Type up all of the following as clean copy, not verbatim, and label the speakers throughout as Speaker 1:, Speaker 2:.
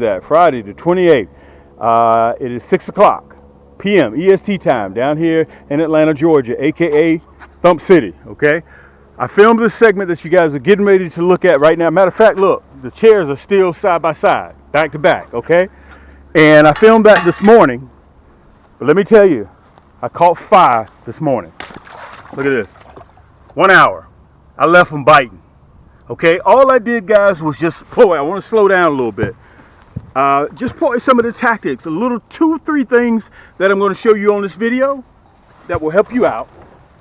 Speaker 1: That Friday the 28th. It is 6 o'clock p.m. EST time down here in Atlanta, Georgia, aka Thump City. Okay, I filmed this segment that you guys are getting ready to look at right now. Matter of fact, look, the chairs are still side by side, back to back. Okay, and I filmed that this morning. But let me tell you, I caught 5 this morning. Look at this. 1 hour. I left them biting. Okay, all I did, guys, was just boy. I want to slow down a little bit. Just point some of the tactics, a little 2-3 things that I'm going to show you on this video that will help you out.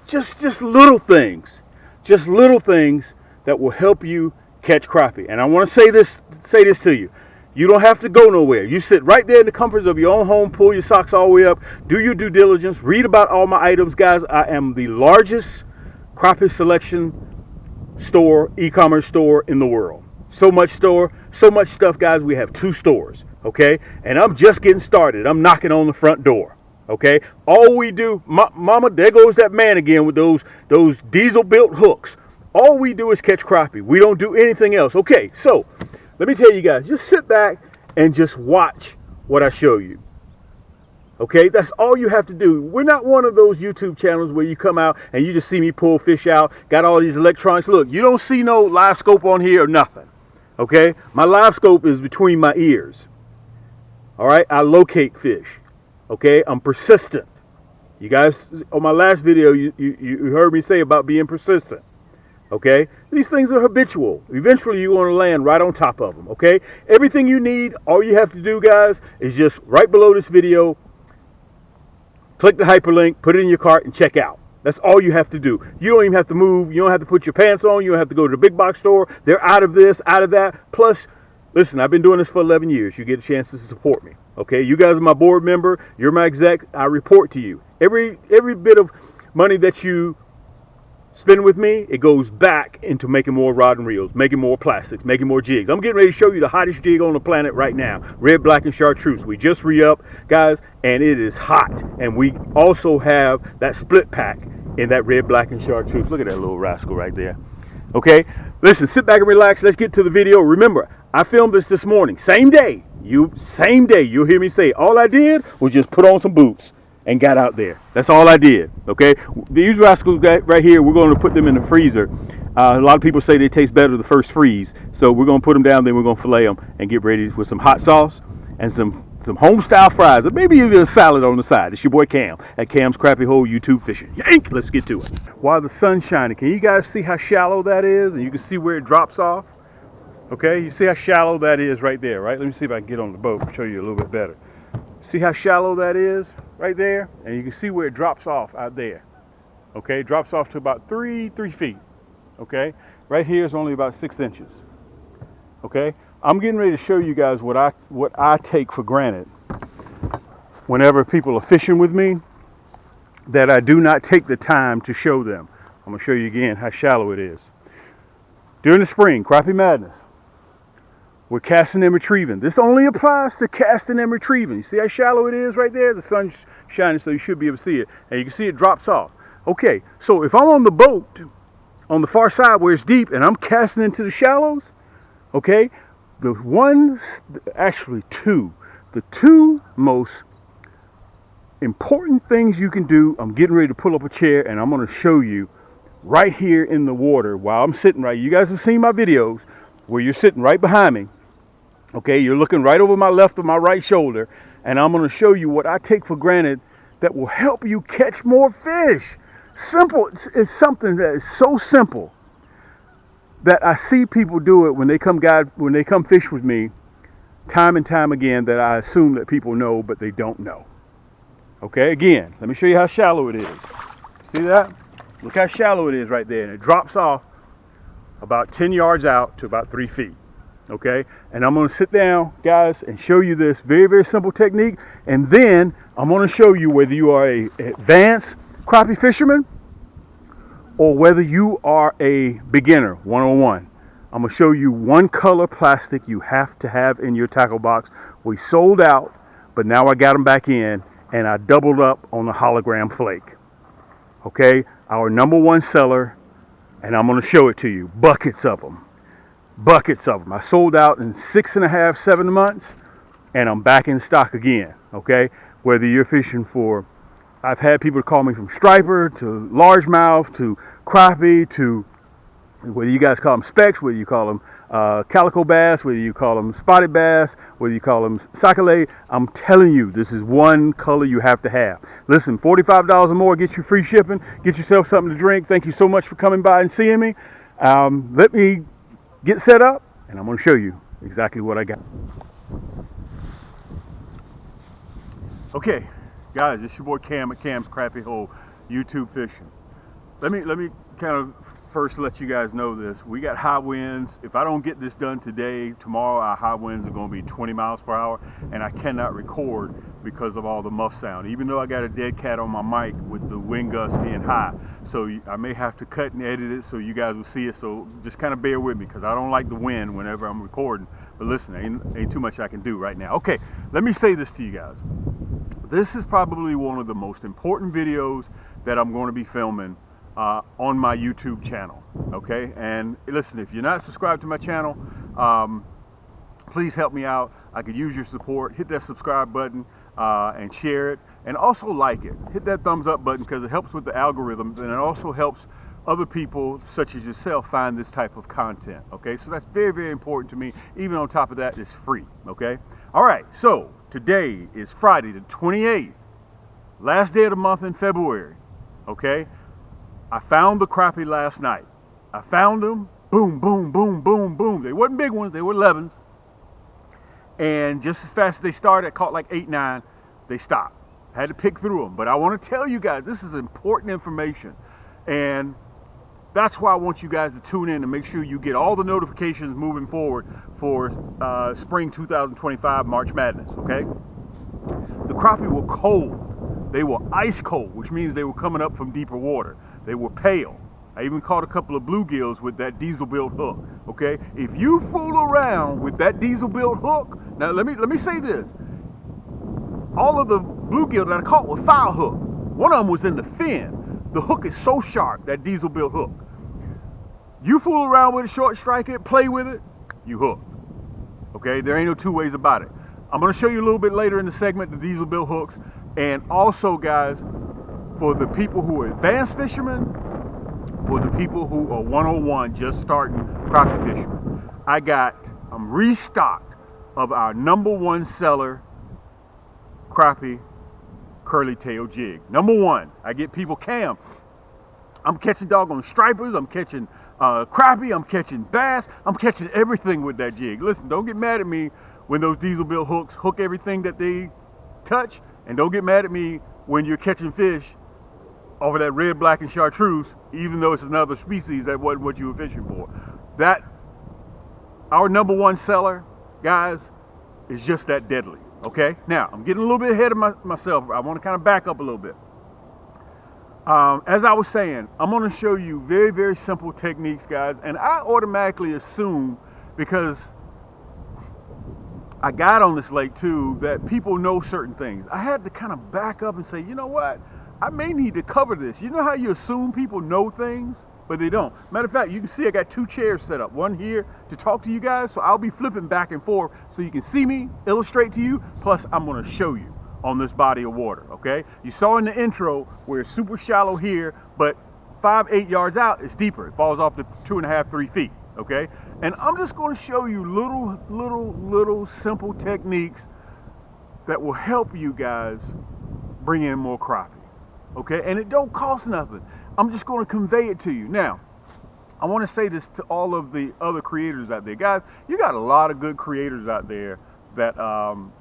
Speaker 1: Just little things that will help you catch crappie. And I want to say this to you. You don't have to go nowhere. You sit right there in the comforts of your own home, pull your socks all the way up, do your due diligence, read about all my items, guys. I am the largest crappie selection store, e-commerce store in the world. So much stuff, guys. We have 2 stores, okay? And I'm just getting started. I'm knocking on the front door, okay? All we do, mama, there goes that man again with those diesel-built hooks. All we do is catch crappie. We don't do anything else. Okay, so let me tell you guys, just sit back and just watch what I show you. Okay, that's all you have to do. We're not one of those YouTube channels where you come out and you just see me pull fish out, got all these electronics. Look, you don't see no live scope on here or nothing. Okay, my live scope is between my ears. All right, I locate fish. Okay, I'm persistent. You guys, on my last video, you heard me say about being persistent. Okay, these things are habitual. Eventually, you're going to land right on top of them. Okay, everything you need, all you have to do, guys, is just right below this video, click the hyperlink, put it in your cart, and check out. That's all you have to do. You don't even have to move. You don't have to put your pants on. You don't have to go to the big box store. They're out of this, out of that. Plus, listen, I've been doing this for 11 years. You get a chance to support me. Okay, you guys are my board member. You're my exec. I report to you. Every bit of money that you spend with me, it goes back into making more rod and reels, making more plastics, making more jigs. I'm getting ready to show you the hottest jig on the planet right now. Red, black, and chartreuse. We just re-up, guys, and it is hot. And we also have that split pack in that red, black, and chartreuse. Look at that little rascal right there. Okay, listen, sit back and relax. Let's get to the video. Remember, I filmed this morning. Same day. You'll hear me say, all I did was just put on some boots and got out there. That's all I did. Okay, these rascals right here, we're going to put them in the freezer. A lot of people say they taste better the first freeze, so we're going to put them down, then we're going to fillet them and get ready with some hot sauce and some home style fries, or maybe even a salad on the side. It's your boy Cam at Cam's Crappie Hole YouTube Fishing. Yank! Let's get to it. While the sun's shining, can you guys see how shallow that is? And you can see where it drops off. Okay, you see how shallow that is right there, right? Let me see if I can get on the boat and show you a little bit better. See how shallow that is right there? And you can see where it drops off out there. Okay, it drops off to about 3 feet. Okay, right here is only about 6 inches. Okay, I'm getting ready to show you guys what I take for granted whenever people are fishing with me, that I do not take the time to show them. I'm gonna show you again how shallow it is. During the spring, crappie madness, we're casting and retrieving. This only applies to casting and retrieving. You see how shallow it is right there? The sun's shining, so you should be able to see it. And you can see it drops off. Okay, so if I'm on the boat on the far side where it's deep and I'm casting into the shallows, okay, the two most important things you can do, I'm getting ready to pull up a chair and I'm going to show you right here in the water while I'm sitting right. You guys have seen my videos where you're sitting right behind me. Okay, you're looking right over my left or my right shoulder, and I'm going to show you what I take for granted that will help you catch more fish. Simple. It's something that is so simple that I see people do it when they come fish with me, time and time again, that I assume that people know, but they don't know. Okay, again, let me show you how shallow it is. See that? Look how shallow it is right there, and it drops off about 10 yards out to about 3 feet. Okay, and I'm going to sit down, guys, and show you this very, very simple technique, and then I'm going to show you whether you are a advanced crappie fisherman or whether you are a beginner, 101. I'm going to show you one color plastic you have to have in your tackle box. We sold out, but now I got them back in, and I doubled up on the Hologram Flake. Okay, our #1 seller, and I'm going to show it to you. Buckets of them. I sold out in 6.5, 7 months. and I'm back in stock again, okay? Whether you're fishing for, I've had people call me from striper to largemouth to crappie to whether you guys call them specks, whether you call them calico bass, whether you call them spotted bass, whether you call them sac-a-lait, I'm telling you, this is one color you have to have. Listen, $45 or more gets you free shipping. Get yourself something to drink. Thank you so much for coming by and seeing me. Let me get set up, and I'm going to show you exactly what I got. Okay, guys, it's your boy Cam at Cam's Crappie Hole YouTube Fishing. Let me kind of first let you guys know this. We got high winds. If I don't get this done today, tomorrow our high winds are going to be 20 miles per hour, and I cannot record because of all the muff sound, even though I got a dead cat on my mic with the wind gusts being high. So I may have to cut and edit it so you guys will see it. So just kind of bear with me because I don't like the wind whenever I'm recording. But listen, ain't too much I can do right now. Okay, let me say this to you guys. This is probably one of the most important videos that I'm going to be filming on my YouTube channel, okay? And listen, if you're not subscribed to my channel, please help me out. I could use your support. Hit that subscribe button and share it, and also like it. Hit that thumbs up button because it helps with the algorithms, and it also helps other people such as yourself find this type of content, okay? So that's very, very important to me. Even on top of that, it's free, okay? All right, so today is Friday the 28th, last day of the month in February, okay? I found the crappie last night. I found them, boom, boom, boom, boom, boom. They weren't big ones, they were 11s. And just as fast as they started, I caught like 8, 9, they stopped. I had to pick through them. But I want to tell you guys, this is important information. And that's why I want you guys to tune in and make sure you get all the notifications moving forward for spring 2025 March Madness, okay? The crappie were cold. They were ice cold, which means they were coming up from deeper water. They were pale. I even caught a couple of bluegills with that diesel built hook, okay? If you fool around with that diesel built hook, now let me say this. All of the bluegill that I caught were foul hook. One of them was in the fin. The hook is so sharp, that diesel built hook. You fool around with it, short strike it, play with it, you hook. Okay, there ain't no two ways about it. I'm gonna show you a little bit later in the segment the diesel built hooks. And also guys, for the people who are advanced fishermen, for the people who are 101 just starting crappie fishermen, I'm restocked of our #1 seller crappie curly tail jig. #1. I get people, Cam, I'm catching doggone stripers, I'm catching crappie, I'm catching bass, I'm catching everything with that jig. Listen, don't get mad at me when those diesel built hooks hook everything that they touch, and don't get mad at me when you're catching fish over that red, black, and chartreuse, even though it's another species that wasn't what you were fishing for. That, our #1 seller, guys, is just that deadly, okay? Now, I'm getting a little bit ahead of myself. I want to kind of back up a little bit. As I was saying, I'm going to show you very, very simple techniques, guys, and I automatically assume, because I got on this lake too, that people know certain things. I had to kind of back up and say, you know what? I may need to cover this. You know how you assume people know things, but they don't. Matter of fact, you can see I got 2 chairs set up. One here to talk to you guys, so I'll be flipping back and forth so you can see me, illustrate to you, plus I'm gonna show you on this body of water, okay? You saw in the intro where it's super shallow here, but 5, 8 yards out, it's deeper. It falls off to 2.5, 3 feet, okay? And I'm just gonna show you little simple techniques that will help you guys bring in more crappie. Okay, and it don't cost nothing. I'm just going to convey it to you. Now, I want to say this to all of the other creators out there. Guys, you got a lot of good creators out there that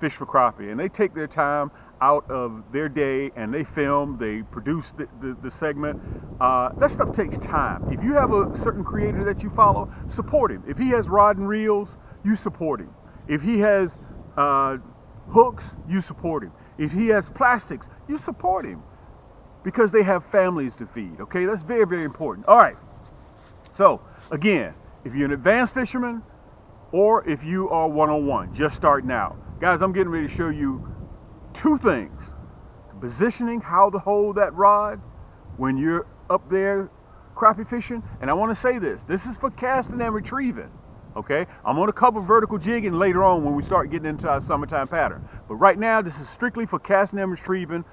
Speaker 1: fish for crappie, and they take their time out of their day and they film, they produce the segment. That stuff takes time. If you have a certain creator that you follow, support him. If he has rod and reels, you support him. If he has hooks, you support him. If he has plastics, you support him. Because they have families to feed, okay? That's very, very important. All right. So, again, if you're an advanced fisherman or if you are 101, just starting out. Guys, I'm getting ready to show you 2 things. Positioning, how to hold that rod when you're up there crappie fishing. And I want to say this. This is for casting and retrieving, Okay, I'm going to cover vertical jigging later on when we start getting into our summertime pattern. But right now, this is strictly for casting and retrieving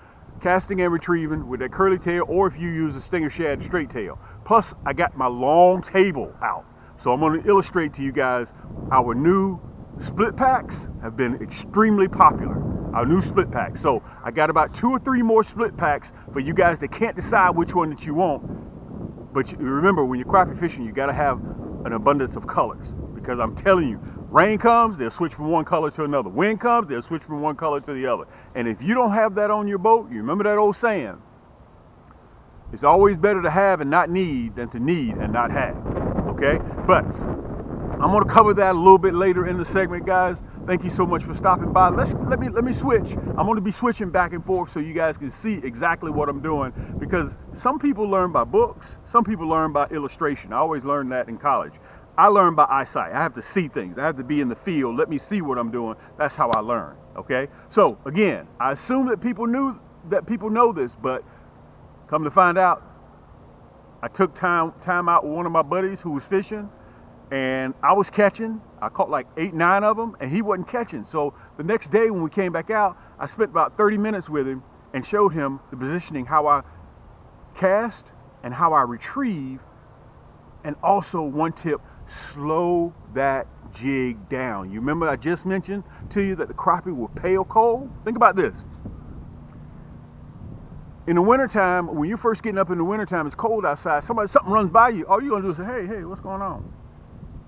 Speaker 1: with that curly tail, or if you use a Stinger Shad straight tail. Plus, I got my long table out. So I'm going to illustrate to you guys our new split packs have been extremely popular. Our new split packs. So I got about 2 or 3 more split packs for you guys that can't decide which one that you want. But remember, when you're crappie fishing, you got to have an abundance of colors. Because I'm telling you, rain comes, they'll switch from one color to another. Wind comes, they'll switch from one color to the other. And if you don't have that on your boat, you remember that old saying, it's always better to have and not need than to need and not have. Okay? But I'm going to cover that a little bit later in the segment, guys. Thank you so much for stopping by. Let me switch. I'm going to be switching back and forth so you guys can see exactly what I'm doing, because some people learn by books, some people learn by illustration. I always learned that in college. I learn by eyesight. I have to see things. I have to be in the field. Let me see what I'm doing. That's how I learn. Okay? So again, I assume that people know this, but come to find out, I took time out with one of my buddies who was fishing, and I was catching. I caught like 8, 9 of them, and he wasn't catching. So the next day when we came back out, I spent about 30 minutes with him and showed him the positioning, how I cast and how I retrieve. And also one tip, slow that jig down. You remember I just mentioned to you that the crappie will pale cold? Think about this. In the wintertime, when you're first getting up in the wintertime, it's cold outside, something runs by you, all you're going to do is say, hey, what's going on?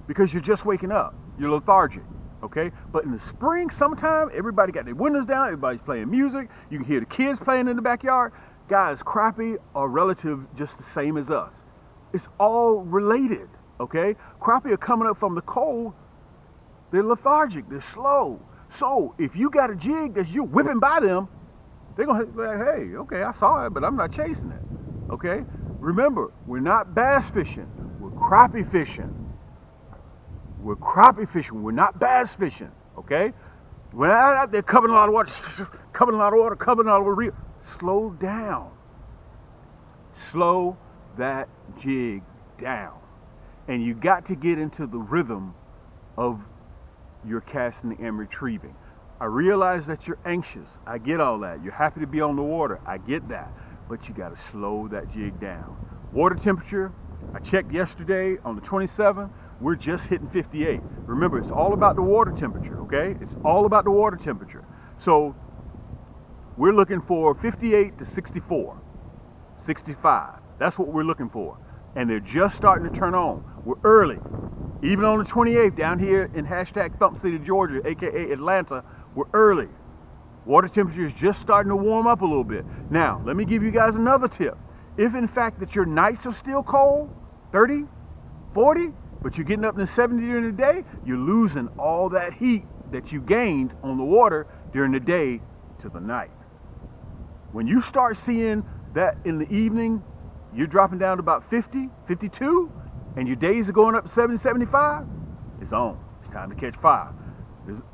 Speaker 1: Because you're just waking up. You're lethargic, okay? But in the spring, summertime, everybody got their windows down, everybody's playing music, you can hear the kids playing in the backyard. Guys, crappie are relative just the same as us. It's all related, okay? Crappie are coming up from the cold, they're lethargic, they're slow. So if you got a jig that you're whipping by them, they're gonna be like, hey, okay, I saw it, but I'm not chasing it, okay? Remember, we're not bass fishing, we're crappie fishing. We're crappie fishing, we're not bass fishing, okay? We're not out there covering a lot of water, covering a lot of water. Slow down. Slow that jig down. And you got to get into the rhythm of your casting and retrieving. I realize that you're anxious. I get all that. You're happy to be on the water. I get that. But you got to slow that jig down. Water temperature, I checked yesterday on the 27th. We're just hitting 58. Remember, it's all about the water temperature, okay? It's all about the water temperature. So we're looking for 58 to 64, 65. That's what we're looking for. And they're just starting to turn on. We're early. Even on the 28th, down here in hashtag Thump City, Georgia, aka Atlanta, we're early. Water temperature is just starting to warm up a little bit. Now, let me give you guys another tip. If in fact that your nights are still cold, 30, 40, but you're getting up in the 70 during the day, you're losing all that heat that you gained on the water during the day to the night. When you start seeing that in the evening, you're dropping down to about 50, 52, and your days are going up to 70, 75, it's on. It's time to catch fire.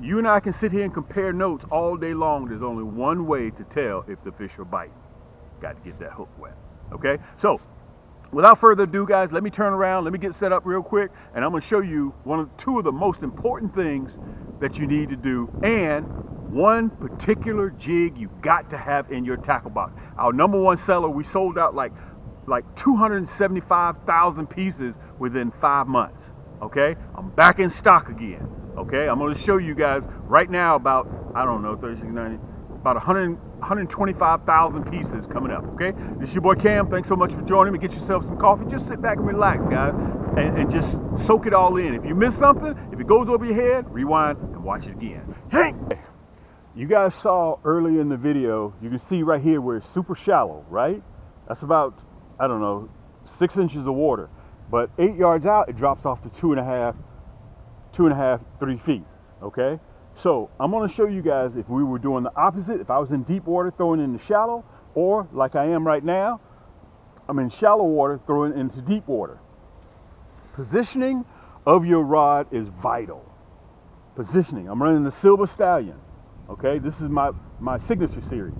Speaker 1: You and I can sit here and compare notes all day long. There's only one way to tell if the fish are biting. Got to get that hook wet. Okay? So, without further ado, guys, let me turn around, let me get set up real quick, and I'm going to show you two of the most important things that you need to do, and one particular jig you got to have in your tackle box. Our number one seller, we sold out like 275,000 pieces within 5 months. Okay? I'm back in stock again. Okay? I'm going to show you guys right now about, I don't know, 36, 90, about 125,000 pieces coming up, okay? This is your boy Cam. Thanks so much for joining me. Get yourself some coffee. Just sit back and relax, guys, and just soak it all in. If you miss something, if it goes over your head, rewind and watch it again. Hey! You guys saw earlier in the video, you can see right here where it's super shallow, right? That's about, I don't know, 6 inches of water. But 8 yards out, it drops off to 2.5, 3 feet, okay? So I'm going to show you guys if we were doing the opposite, if I was in deep water throwing in the shallow, or like I am right now, I'm in shallow water throwing into deep water. Positioning of your rod is vital. Positioning. I'm running the Silver Stallion, okay? This is my signature series.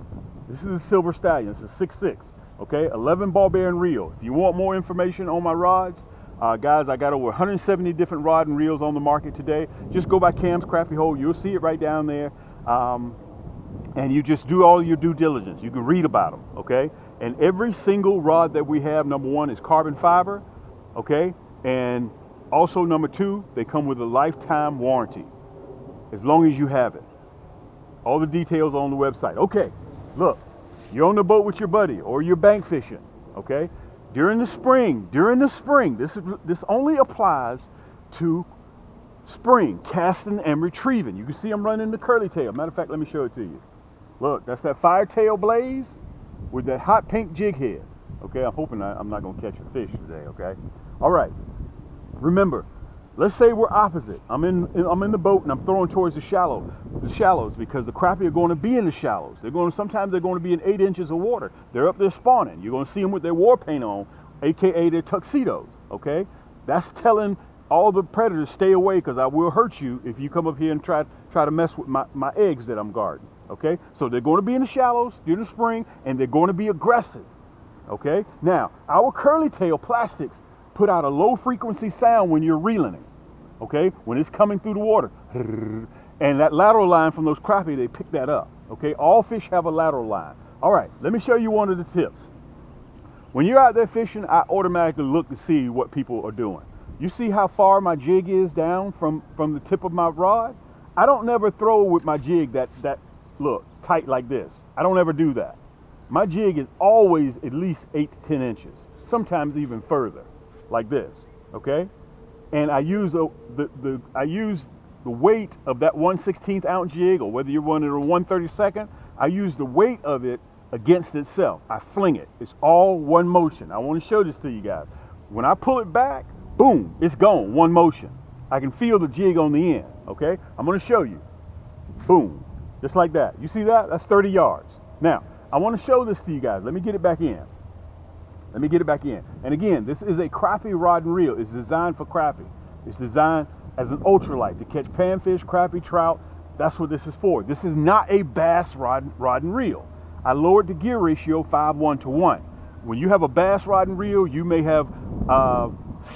Speaker 1: This is a Silver Stallion. It's a 6.6, okay? 11 ball bearing reel. If you want more information on my rods, Guys, I got over 170 different rod and reels on the market today. Just go by Cam's Crappie Hole. You'll see it right down there. And you just do all your due diligence. You can read about them, okay? And every single rod that we have, number one, is carbon fiber, okay? And also, number two, they come with a lifetime warranty, as long as you have it. All the details on the website. Okay, look, you're on the boat with your buddy, or you're bank fishing, okay? During the spring, this only applies to spring casting and retrieving. You can see I'm running the curly tail. Matter of fact, let me show it to you. Look, that's that firetail blaze with that hot pink jig head. Okay, I'm hoping I'm not going to catch a fish today, okay? All right, remember, let's say we're opposite. I'm in the boat and I'm throwing towards the shallows, because the crappie are going to be in the shallows. Sometimes they're going to be in 8 inches of water. They're up there spawning. You're going to see them with their war paint on, aka their tuxedos, okay? That's telling all the predators, stay away, because I will hurt you if you come up here and try to mess with my eggs that I'm guarding, okay? So they're going to be in the shallows during the spring, and they're going to be aggressive, okay? Now, our curly tail plastics put out a low frequency sound when you're reeling it, okay? When it's coming through the water. And that lateral line from those crappie, they pick that up, okay? All fish have a lateral line. All right, let me show you one of the tips. When you're out there fishing, I automatically look to see what people are doing. You see how far my jig is down from the tip of my rod? I don't never throw with my jig that look tight like this. I don't ever do that. My jig is always at least 8 to 10 inches, sometimes even further, like this, okay? And I use the weight of that 1/16 ounce jig, or whether you're running a 1/32, I use the weight of it against itself. I fling it. It's all one motion. I want to show this to you guys. When I pull it back, boom, it's gone, one motion. I can feel the jig on the end, okay? I'm going to show you. Boom, just like that. You see that? That's 30 yards. Now, I want to show this to you guys. Let me get it back in. And again, this is a crappie rod and reel. It's designed for crappie. It's designed as an ultralight to catch panfish, crappie, trout. That's what this is for. This is not a bass rod and reel. I lowered the gear ratio 5:1 to 1. When you have a bass rod and reel, you may have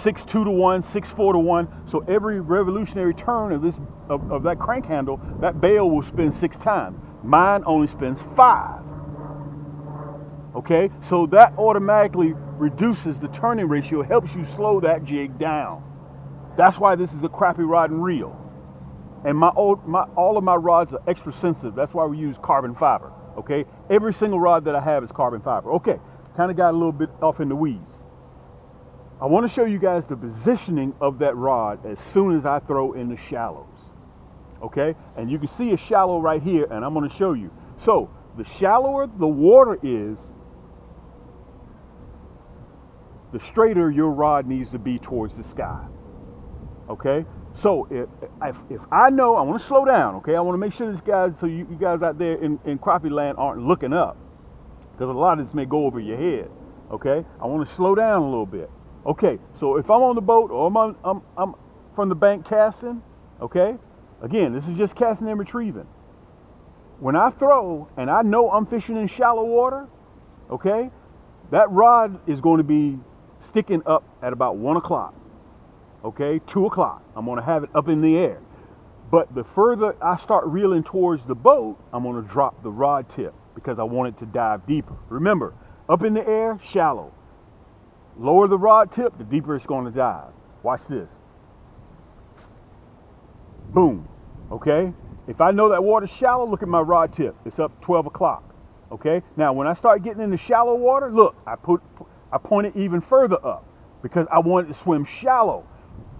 Speaker 1: 6:2 to 1, 6:4 to 1. So every revolutionary turn of that crank handle, that bail will spin 6 times. Mine only spins 5. Okay, so that automatically reduces the turning ratio, helps you slow that jig down. That's why this is a crappie rod and reel. And all of my rods are extra sensitive. That's why we use carbon fiber. Okay, every single rod that I have is carbon fiber. Okay, kind of got a little bit off in the weeds. I want to show you guys the positioning of that rod as soon as I throw in the shallows. Okay, and you can see a shallow right here, and I'm going to show you. So the shallower the water is, the straighter your rod needs to be towards the sky. Okay, so if I know, I want to slow down. Okay, I want to make sure this guys, so you guys out there in crappie land aren't looking up, because a lot of this may go over your head. Okay, I want to slow down a little bit. Okay, so if I'm on the boat, or I'm from the bank casting, okay, again, this is just casting and retrieving. When I throw and I know I'm fishing in shallow water, okay, that rod is going to be sticking up at about 1 o'clock, okay, 2 o'clock. I'm going to have it up in the air. But the further I start reeling towards the boat, I'm going to drop the rod tip, because I want it to dive deeper. Remember, up in the air, shallow. Lower the rod tip, the deeper it's going to dive. Watch this. Boom. Okay? If I know that water's shallow, look at my rod tip. It's up 12 o'clock. Okay? Now, when I start getting into shallow water, look, I point it even further up, because I want it to swim shallow.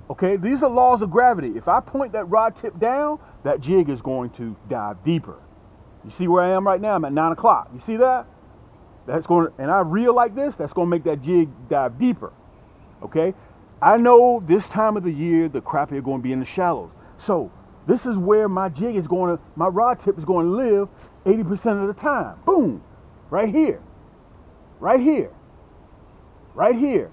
Speaker 1: Okay? These are laws of gravity. If I point that rod tip down, that jig is going to dive deeper. You see where I am right now? I'm at 9 o'clock. You see that? That's going to, and I reel like this, that's going to make that jig dive deeper. Okay? I know this time of the year the crappie are going to be in the shallows. So this is where my jig is going to, my rod tip is going to live 80% of the time. Boom. Right here. Right here. Right here.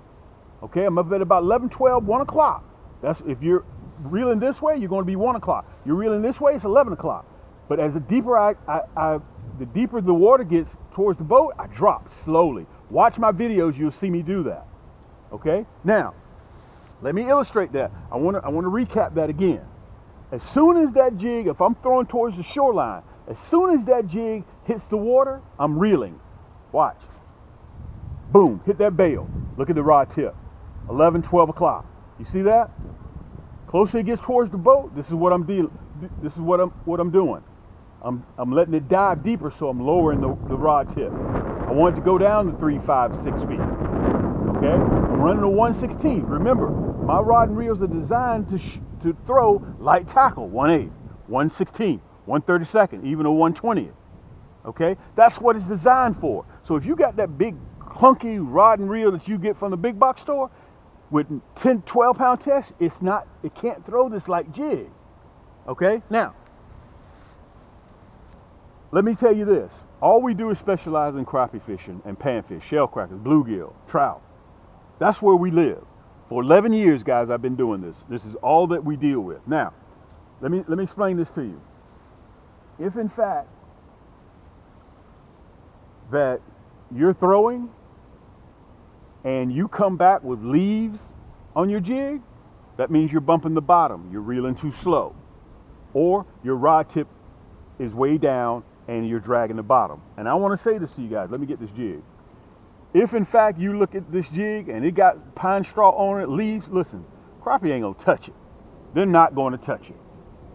Speaker 1: Okay, I'm up at about 11, 12, 1 o'clock. That's, if you're reeling this way, you're going to be 1 o'clock. You're reeling this way, it's 11 o'clock. But as the deeper the deeper the water gets towards the boat, I drop slowly. Watch my videos, you'll see me do that. Okay? Now, Let me illustrate that. I want to recap that again. As soon as that jig, if I'm throwing towards the shoreline, as soon as that jig hits the water, I'm reeling. Watch. Boom, hit that bail. Look at the rod tip. 11, 12 o'clock. You see that? Closer it gets towards the boat, this is what I'm doing. I'm letting it dive deeper, so I'm lowering the rod tip. I want it to go down to 3, 5, 6 feet. Okay? I'm running a 1/16. Remember, my rod and reels are designed to throw light tackle, 1/8, 1/16, 1/32, even a 1/20. Okay? That's what it's designed for. So if you got that big clunky rod and reel that you get from the big box store with 10, 12 pound test, it can't throw this like jig. Okay? Now, let me tell you this. All we do is specialize in crappie fishing and panfish, shell crackers, bluegill, trout. That's where we live. For 11 years, guys, I've been doing this. This is all that we deal with. Now, let me explain this to you. If in fact that you're throwing and you come back with leaves on your jig, that means you're bumping the bottom. You're reeling too slow. Or your rod tip is way down and you're dragging the bottom. And I want to say this to you guys. Let me get this jig. If in fact you look at this jig and it got pine straw on it, leaves, listen, crappie ain't gonna touch it. They're not going to touch it.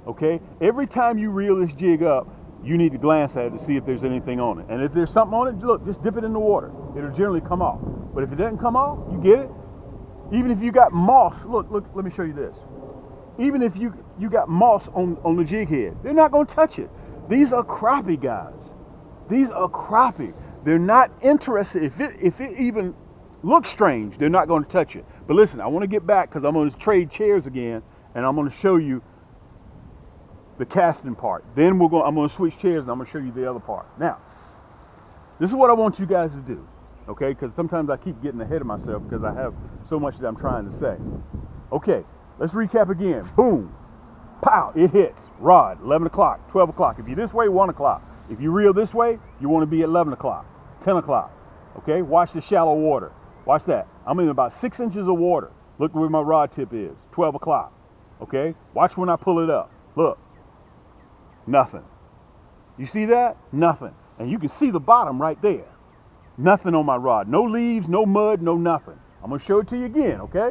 Speaker 1: Okay? Every time you reel this jig up, you need to glance at it to see if there's anything on it. And if there's something on it, look, just dip it in the water. It'll generally come off. But if it doesn't come off, you get it. Even if you got moss, look, let me show you this. Even if you got moss on the jig head, they're not going to touch it. These are crappie, guys. These are crappie. They're not interested. If it even looks strange, they're not going to touch it. But listen, I want to get back because I'm going to trade chairs again, and I'm going to show you the casting part. Then I'm going to switch chairs, and I'm going to show you the other part. Now, this is what I want you guys to do, okay? Because sometimes I keep getting ahead of myself because I have so much that I'm trying to say. Okay, let's recap again. Boom, pow, it hits. Rod, 11 o'clock, 12 o'clock. If you're this way, 1 o'clock. If you reel this way, you want to be at 11 o'clock, 10 o'clock. Okay, watch the shallow water. Watch that. I'm in about 6 inches of water. Look where my rod tip is, 12 o'clock. Okay, watch when I pull it up. Look, nothing. You see that? Nothing. And you can see the bottom right there. Nothing on my rod. No leaves, no mud, no nothing. I'm going to show it to you again, okay?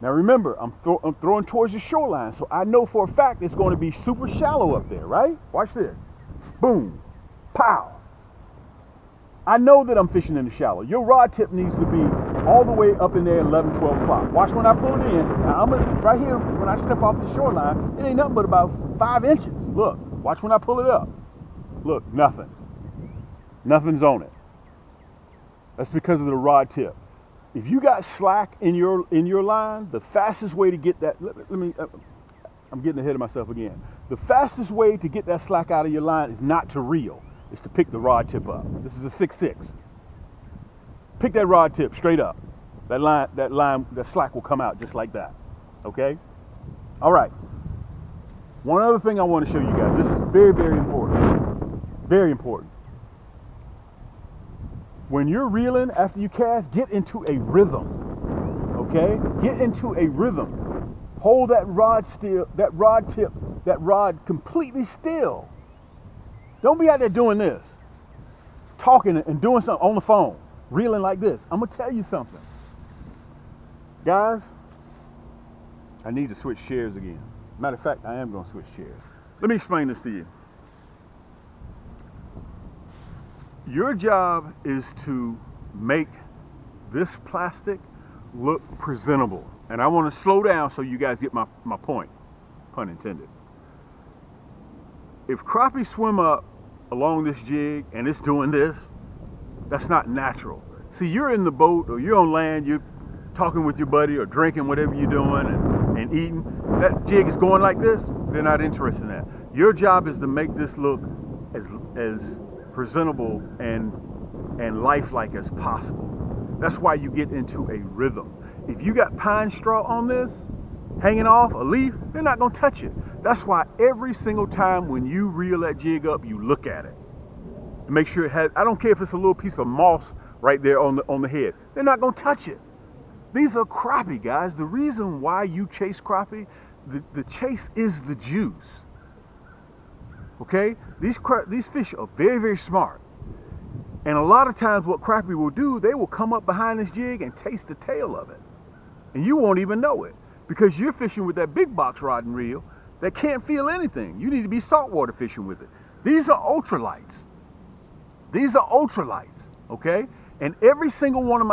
Speaker 1: Now remember, I'm throwing towards the shoreline, so I know for a fact it's going to be super shallow up there, right? Watch this. Boom. Pow. I know that I'm fishing in the shallow. Your rod tip needs to be all the way up in there at 11, 12 o'clock. Watch when I pull it in. Now, right here, when I step off the shoreline, it ain't nothing but about 5 inches. Look, watch when I pull it up. Look, nothing. Nothing's on it. That's because of the rod tip. If you got slack in your line, the fastest way to get that, I'm getting ahead of myself again. The fastest way to get that slack out of your line is not to reel. It's to pick the rod tip up. This is a 6-6. Pick that rod tip straight up. That slack will come out just like that. Okay? All right. One other thing I want to show you guys. This is very, very important. Very important. When you're reeling after you cast, get into a rhythm. Okay? Get into a rhythm. Hold that rod tip, that rod completely still. Don't be out there doing this, talking and doing something on the phone, reeling like this. I'm going to tell you something. Guys, I need to switch chairs again. Matter of fact, I am going to switch chairs. Let me explain this to you. Your job is to make this plastic look presentable. And I want to slow down so you guys get my point, pun intended. If crappie swim up along this jig and it's doing this, that's not natural. See, you're in the boat or you're on land, you're talking with your buddy or drinking whatever you're doing and eating. That jig is going like this, they're not interested in that. Your job is to make this look as presentable and lifelike as possible. That's why you get into a rhythm. If you got pine straw on this, hanging off a leaf, they're not going to touch it. That's why every single time when you reel that jig up, you look at it. Make sure it has, I don't care if it's a little piece of moss right there on the head. They're not going to touch it. These are crappie, guys. The reason why you chase crappie, the chase is the juice. Okay? These fish are very, very smart. And a lot of times what crappie will do, they will come up behind this jig and taste the tail of it. And you won't even know it. Because you're fishing with that big box rod and reel that can't feel anything. You need to be saltwater fishing with it. These are ultralights. These are ultralights, okay? And every single one of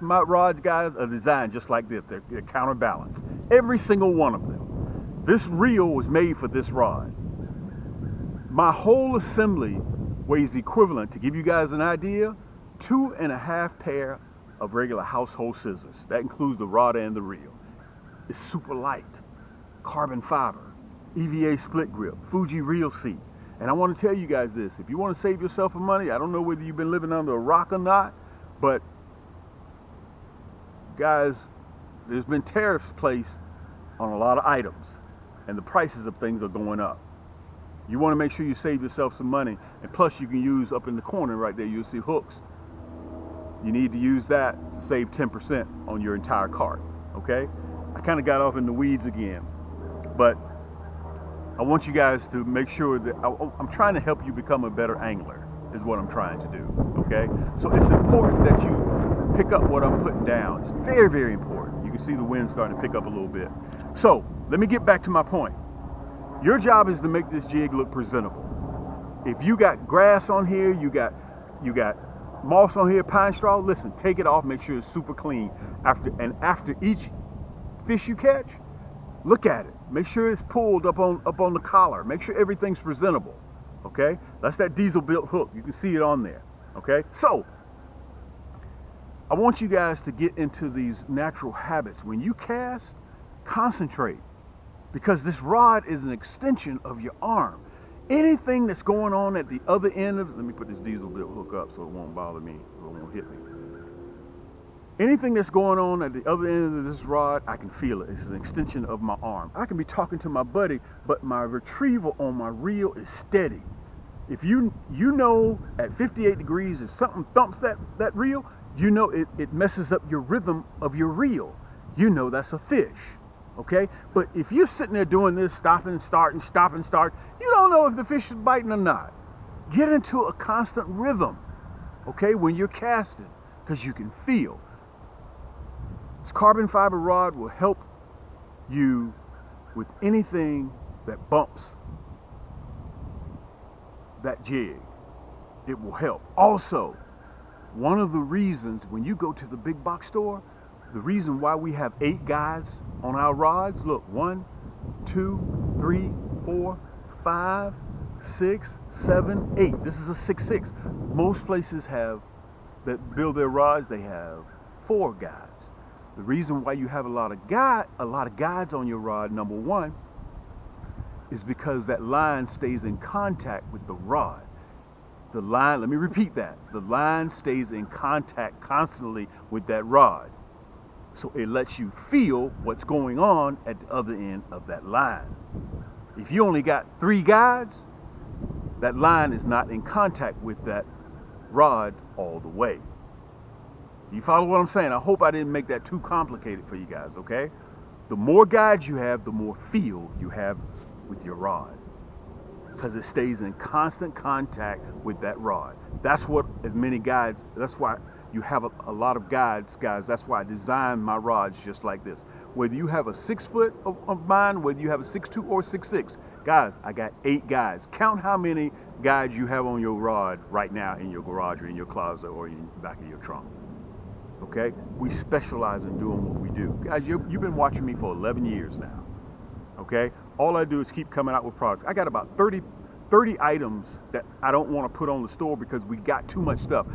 Speaker 1: my rods, guys, are designed just like this. They're counterbalanced. Every single one of them. This reel was made for this rod. My whole assembly weighs equivalent, to give you guys an idea, 2.5 pair of regular household scissors. That includes the rod and the reel. It's super light, carbon fiber, EVA split grip, Fuji reel seat. And I want to tell you guys this, if you want to save yourself some money, I don't know whether you've been living under a rock or not, but guys, there's been tariffs placed on a lot of items and the prices of things are going up. You want to make sure you save yourself some money, and plus you can use up in the corner right there, you'll see hooks. You need to use that to save 10% on your entire cart, okay? I kind of got off in the weeds again, but I want you guys to make sure that I'm trying to help you become a better angler, is what I'm trying to do, okay? So it's important that you pick up what I'm putting down. It's very, very important. You can see the wind starting to pick up a little bit. So let me get back to my point. Your job is to make this jig look presentable. If you got grass on here, you got moss on here, pine straw, listen, take it off, make sure it's super clean. After each fish you catch, look at it. Make sure it's pulled up on the collar. Make sure everything's presentable. Okay? That's that diesel built hook. You can see it on there. Okay? So I want you guys to get into these natural habits. When you cast, concentrate. Because this rod is an extension of your arm. Anything that's going on at the other end of, let me put this diesel built hook up so it won't bother me, so it won't hit me. Anything that's going on at the other end of this rod, I can feel it. It's an extension of my arm. I can be talking to my buddy, but my retrieval on my reel is steady. If you know at 58 degrees, if something thumps that reel, you know it messes up your rhythm of your reel. You know that's a fish. Okay, but if you're sitting there doing this, stopping, starting, stopping, start, you don't know if the fish is biting or not. Get into a constant rhythm, okay, when you're casting, because you can feel. This carbon fiber rod will help you with anything that bumps that jig. It will help. Also, one of the reasons when you go to the big box store, the reason why we have 8 guides on our rods, look, 1, 2, 3, 4, 5, 6, 7, 8. This is a 6.6. Most places that build their rods, they have 4 guides. The reason why you have a lot of guides on your rod, number 1, is because that line stays in contact with the rod. The line, let me repeat that. The line stays in contact constantly with that rod. So it lets you feel what's going on at the other end of that line. If you only got 3 guides, that line is not in contact with that rod all the way. You follow what I'm saying? I hope I didn't make that too complicated for you guys, okay? The more guides you have, the more feel you have with your rod, because it stays in constant contact with that rod. That's what as many guides, that's why you have a lot of guides, guys. That's why I designed my rods just like this. Whether you have a 6 foot of mine, whether you have a 6'2" or 6'6", guys, I got 8 guides. Count how many guides you have on your rod right now in your garage or in your closet or in the back of your trunk. Okay? We specialize in doing what we do. Guys, you've been watching me for 11 years now. Okay? All I do is keep coming out with products. I got about 30 items that I don't want to put on the store because we got too much stuff.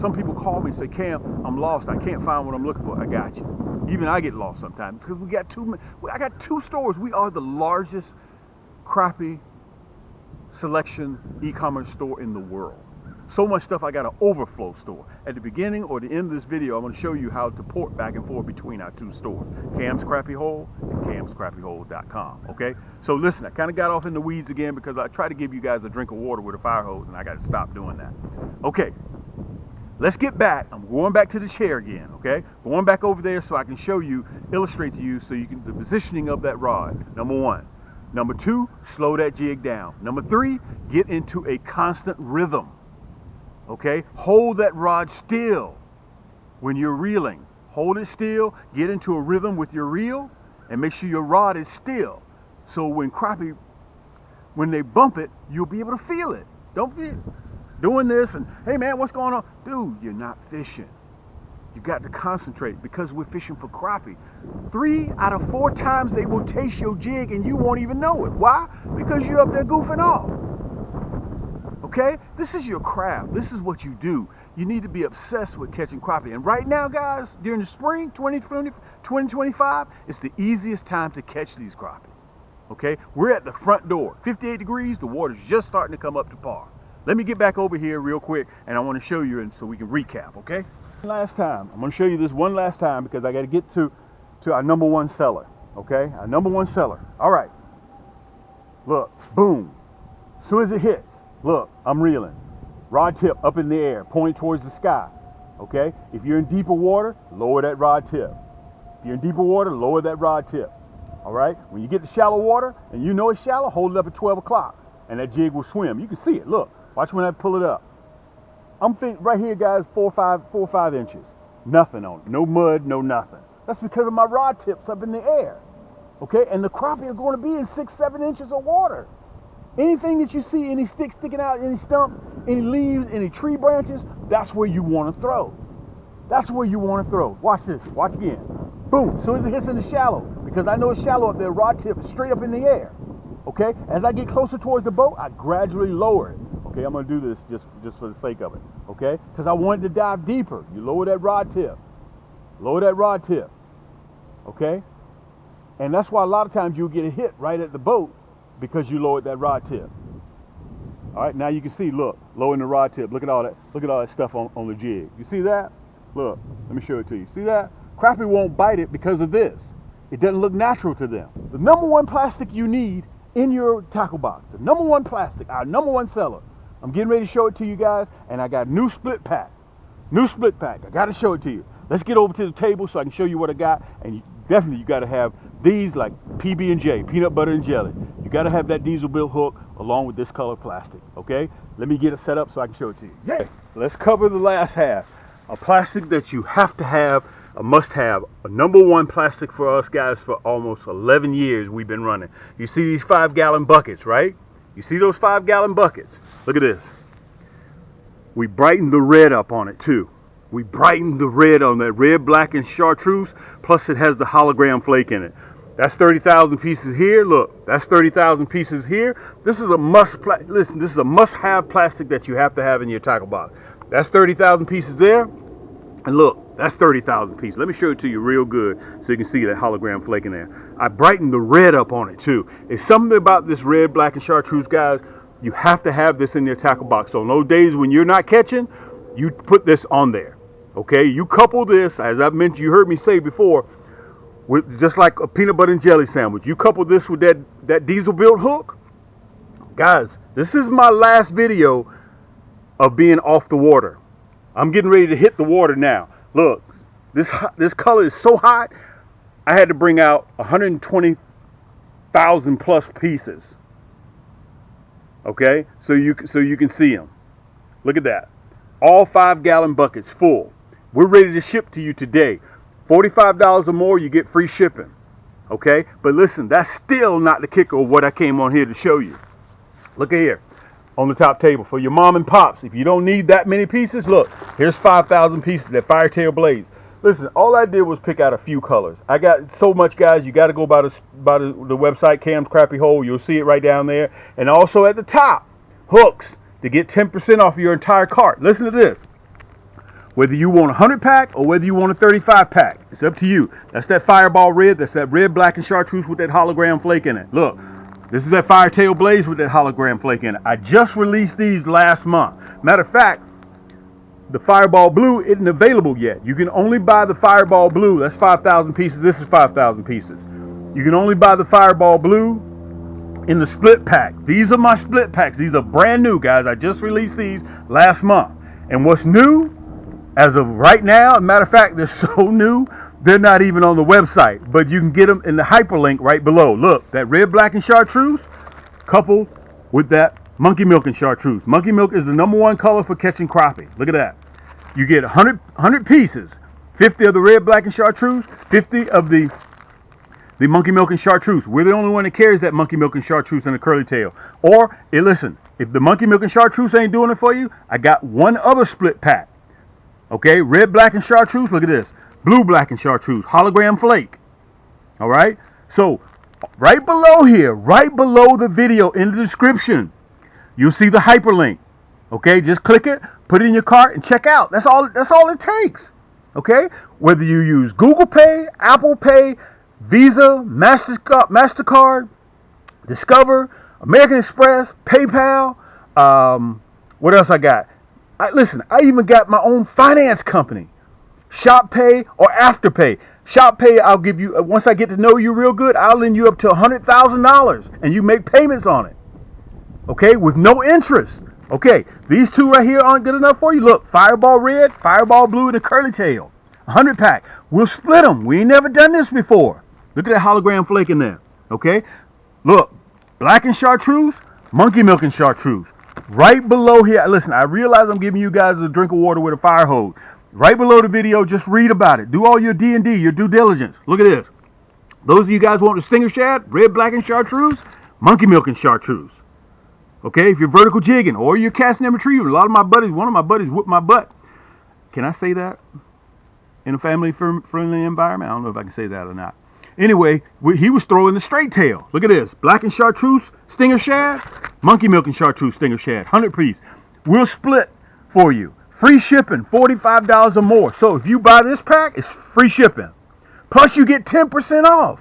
Speaker 1: Some people call me and say, Cam, I'm lost. I can't find what I'm looking for. I got you. Even I get lost sometimes because we got I got 2 stores. We are the largest crappie selection e-commerce store in the world. So much stuff, I got an overflow store. At the beginning or the end of this video, I'm going to show you how to port back and forth between our 2 stores, Cam's Crappie Hole and camscrappiehole.com. Okay? So listen, I kind of got off in the weeds again because I try to give you guys a drink of water with a fire hose, and I got to stop doing that. Okay. let's get back. I'm going back to the chair again, okay? Going back over there so I can show you, illustrate to you so you can, the positioning of that rod, number one. Number two, slow that jig down. Number three, get into a constant rhythm, okay? Hold that rod still when you're reeling. Hold it still, get into a rhythm with your reel, and make sure your rod is still. So when crappie, when they bump it, you'll be able to feel it. Don't be doing this and, hey man, what's going on? Dude, you're not fishing. You got to concentrate because we're fishing for crappie. 3 out of 4 times they will taste your jig and you won't even know it. Why? Because you're up there goofing off. Okay? This is your craft. This is what you do. You need to be obsessed with catching crappie. And right now, guys, during the spring 2025, it's the easiest time to catch these crappie. Okay? We're at the front door. 58 degrees, the water's just starting to come up to par. Let me get back over here real quick and I want to show you and so we can recap, okay? Last time, I'm going to show you this one last time because I got to get to our number one seller, okay? Our number one seller. All right. Look, boom. As soon as it hits, look, I'm reeling. Rod tip up in the air, pointing towards the sky, okay? If you're in deeper water, lower that rod tip. If you're in deeper water, lower that rod tip, all right? When you get to shallow water and you know it's shallow, hold it up at 12 o'clock and that jig will swim. You can see it, look. Watch when I pull it up. I'm thinking right here, guys, 4 or 5 inches. Nothing on it. No mud, no nothing. That's because of my rod tips up in the air. Okay? And the crappie are going to be in 6, 7 inches of water. Anything that you see, any sticks sticking out, any stumps, any leaves, any tree branches, that's where you want to throw. That's where you want to throw. Watch this. Watch again. Boom. As soon as it hits in the shallow, because I know it's shallow up there, rod tip is straight up in the air. Okay? As I get closer towards the boat, I gradually lower it. Okay, I'm going to do this just for the sake of it, okay? Because I wanted to dive deeper. You lower that rod tip. Lower that rod tip, okay? And that's why a lot of times you'll get a hit right at the boat because you lowered that rod tip. All right, now you can see, look, lowering the rod tip. Look at all that stuff on the jig. You see that? Look, let me show it to you. See that? Crappie won't bite it because of this. It doesn't look natural to them. The number one plastic you need in your tackle box, the number one plastic, our number one seller. I'm getting ready to show it to you guys, and I got new split pack. New split pack. I got to show it to you. Let's get over to the table so I can show you what I got. And you got to have these like PB&J, peanut butter and jelly. You got to have that diesel bill hook along with this color plastic. Okay? Let me get it set up so I can show it to you. Yeah. Let's cover the last half. A plastic that you have to have, a must-have, a number one plastic for us guys for almost 11 years we've been running. You see these 5-gallon buckets, right? You see those 5-gallon buckets? Look at this. We brightened the red up on it too. We brightened the red on that red, black, and chartreuse. Plus it has the hologram flake in it. That's 30,000 pieces here. Look, that's 30,000 pieces here. This is a listen. This is a must-have plastic that you have to have in your tackle box. That's 30,000 pieces there. And look, that's 30,000 pieces. Let me show it to you real good so you can see that hologram flake in there. I brightened the red up on it too. It's something about this red, black, and chartreuse, guys. You have to have this in your tackle box. So on those days when you're not catching, you put this on there. Okay? You couple this, as I've mentioned, you heard me say before, with just like a peanut butter and jelly sandwich. You couple this with that diesel built hook. Guys, this is my last video of being off the water. I'm getting ready to hit the water now. Look, this color is so hot, I had to bring out 120,000 plus pieces. Okay, so you can see them. Look at that. All 5-gallon buckets full. We're ready to ship to you today. $45 or more, you get free shipping. Okay, but listen, that's still not the kicker of what I came on here to show you. Look at here. On the top table for your mom and pops. If you don't need that many pieces, look, here's 5,000 pieces, that Firetail Blaze. Listen, all I did was pick out a few colors. I got so much, guys. You got to go by the website, Cam's Crappie Hole. You'll see it right down there. And also at the top, hooks to get 10% off your entire cart. Listen to this. Whether you want a 100-pack or whether you want a 35-pack, it's up to you. That's that Fireball Red. That's that red, black, and chartreuse with that hologram flake in it. Look, this is that Firetail Blaze with that hologram flake in it. I just released these last month. Matter of fact, the Fireball Blue isn't available yet. You can only buy the Fireball Blue. That's 5,000 pieces. This is 5,000 pieces. You can only buy the Fireball Blue in the split pack. These are my split packs. These are brand new, guys. I just released these last month. And what's new As of right now, as a matter of fact, they're so new, they're not even on the website. But you can get them in the hyperlink right below. Look, that red, black, and chartreuse coupled with that monkey milk and chartreuse. Monkey milk is the #1 color for catching crappie. Look at that. You get 100 pieces. 50 of the red, black, and chartreuse. 50 of the monkey milk and chartreuse. We're the only one that carries that monkey milk and chartreuse and the curly tail. Or, hey, listen, if the monkey milk and chartreuse ain't doing it for you, I got one other split pack. Okay, red, black, and chartreuse. Look at this. Blue, black, and chartreuse. Hologram flake. All right. So right below here, right below the video in the description, you'll see the hyperlink. Okay, just click it, put it in your cart, and check out. That's all it takes. Okay, whether you use Google Pay, Apple Pay, Visa, MasterCard, Discover, American Express, PayPal. What else I got? Listen, I even got my own finance company. Shop Pay or Afterpay. Shop Pay, I'll give you, once I get to know you real good, I'll lend you up to $100,000 and you make payments on it. Okay, with no interest. Okay, these two right here aren't good enough for you. Look, Fireball Red, Fireball Blue, and a Curly Tail. 100 pack. We'll split them. We ain't never done this before. Look at that hologram flake in there. Okay, look, black and chartreuse, monkey milk and chartreuse. Right below here, listen, I realize I'm giving you guys a drink of water with a fire hose. Right below the video, just read about it. Do all your D&D, your due diligence. Look at this. Those of you guys want the stinger shad, red, black, and chartreuse, monkey milk and chartreuse. Okay, if you're vertical jigging or you're casting and retrieving, one of my buddies whipped my butt. Can I say that in a family-friendly environment? I don't know if I can say that or not. Anyway, he was throwing the straight tail. Look at this. Black and chartreuse, stinger shad, monkey milk and chartreuse, stinger shad, 100 piece. We'll split for you. Free shipping, $45 or more. So if you buy this pack, it's free shipping. Plus you get 10% off.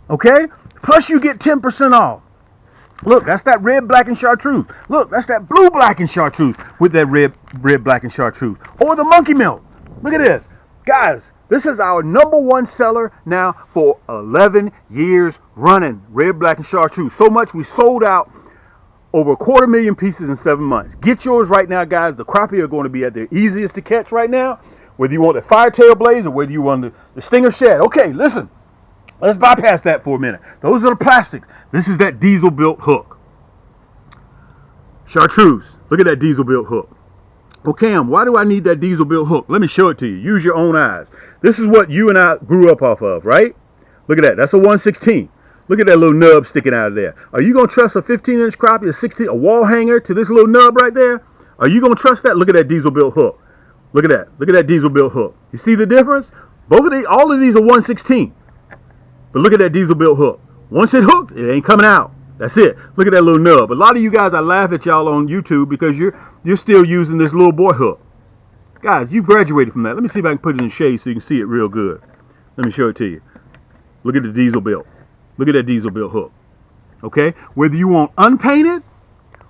Speaker 1: Okay? Plus you get 10% off. Look, that's that red, black, and chartreuse. Look, that's that blue, black, and chartreuse with that red, black, and chartreuse. Or the monkey milk. Look at this. Guys, this is our #1 seller now for 11 years running. Red, black, and chartreuse. So much we sold out over 250,000 pieces in 7 months. Get yours right now, guys. The crappie are going to be at their easiest to catch right now. Whether you want the firetail blaze or whether you want the stinger shad. Okay, listen. Let's bypass that for a minute. Those are the plastics. This is that diesel built hook. Chartreuse. Look at that diesel built hook. Well, Cam, why do I need that diesel built hook? Let me show it to you. Use your own eyes. This is what you and I grew up off of, right? Look at that. That's a 1/16. Look at that little nub sticking out of there. Are you going to trust a 15-inch crappie, a wall hanger to this little nub right there? Are you going to trust that? Look at that diesel built hook. Look at that. Look at that diesel built hook. You see the difference? All of these are 1/16. But look at that diesel built hook. Once it hooked, it ain't coming out. That's it. Look at that little nub. A lot of you guys, I laugh at y'all on YouTube because you're still using this little boy hook. Guys, you've graduated from that. Let me see if I can put it in shade so you can see it real good. Let me show it to you. Look at the diesel built. Look at that diesel built hook. Okay? Whether you want unpainted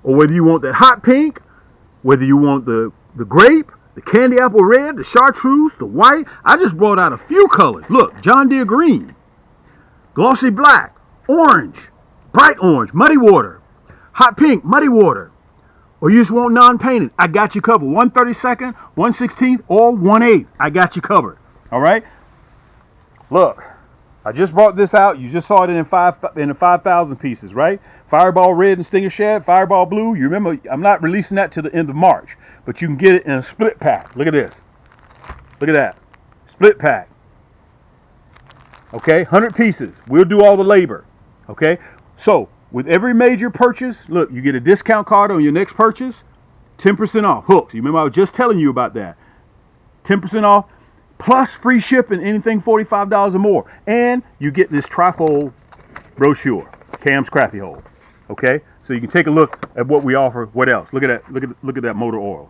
Speaker 1: or whether you want that hot pink, whether you want the grape, the candy apple red, the chartreuse, the white. I just brought out a few colors. Look, John Deere green, glossy black, orange, bright orange, muddy water, hot pink, muddy water. Or you just want non-painted. I got you covered. 1/32, 1/16, or 1/8. I got you covered. All right? Look. I just brought this out. You just saw it in the 5,000 pieces, right? Fireball Red and Stinger Shad, Fireball Blue. You remember, I'm not releasing that till the end of March, but you can get it in a split pack. Look at this. Look at that. Split pack. Okay, 100 pieces. We'll do all the labor. Okay, so with every major purchase, look, you get a discount card on your next purchase, 10% off. Hooks. You remember I was just telling you about that. 10% off. Plus free shipping, anything $45 or more. And you get this trifold brochure, Cam's Crappie Hole. Okay? So you can take a look at what we offer. What else? Look at that. Look at that motor oil.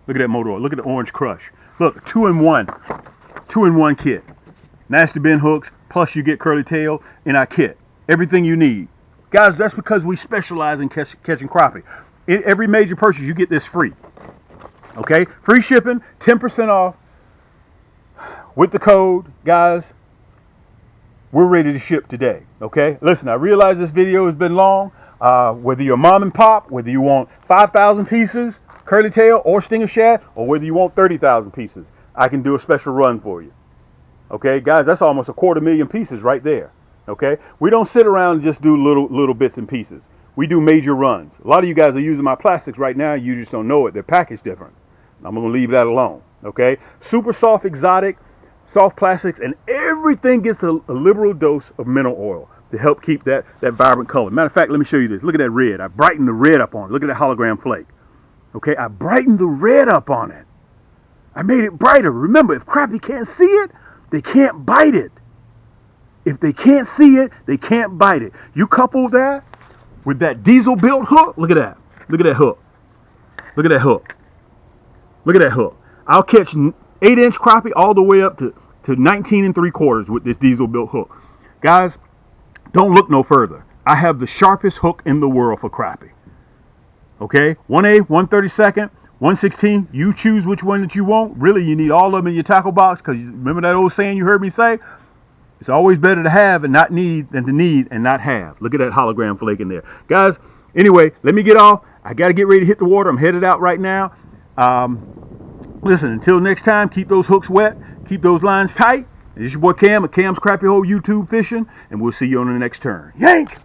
Speaker 1: Look at that motor oil. Look at the Orange Crush. Look, 2-in-1 kit. Nasty bin hooks, plus you get curly tail in our kit. Everything you need. Guys, that's because we specialize in catching crappie. In every major purchase, you get this free. Okay? Free shipping, 10% off. With the code, guys, we're ready to ship today, okay? Listen, I realize this video has been long. Whether you're mom and pop, whether you want 5,000 pieces, curly tail or stinger shad, or whether you want 30,000 pieces, I can do a special run for you. Okay, guys, that's almost 250,000 pieces right there. Okay, we don't sit around and just do little bits and pieces. We do major runs. A lot of you guys are using my plastics right now. You just don't know it. They're packaged different. I'm going to leave that alone. Okay, super soft, exotic, soft plastics, and everything gets a liberal dose of mineral oil to help keep that vibrant color. Matter of fact, let me show you this. Look at that red. I brightened the red up on it. Look at that hologram flake. Okay, I brightened the red up on it. I made it brighter. Remember, if Crappie can't see it, they can't bite it. If they can't see it, they can't bite it. You couple that with that diesel built hook. Look at that. Look at that hook. Look at that hook. Look at that hook. I'll catch 8-inch crappie all the way up to 19 3/4 with this diesel built hook. Guys, don't look no further. I have the sharpest hook in the world for crappie. Okay, 1/8, 1/32, 1/16. You choose which one that you want. Really, you need all of them in your tackle box, because remember that old saying you heard me say? It's always better to have and not need than to need and not have. Look at that hologram flake in there. Guys, anyway, let me get off. I got to get ready to hit the water. I'm headed out right now. Listen, until next time, keep those hooks wet. Keep those lines tight. This is your boy Cam at Cam's Crappie Hole YouTube Fishing, and we'll see you on the next turn. Yank!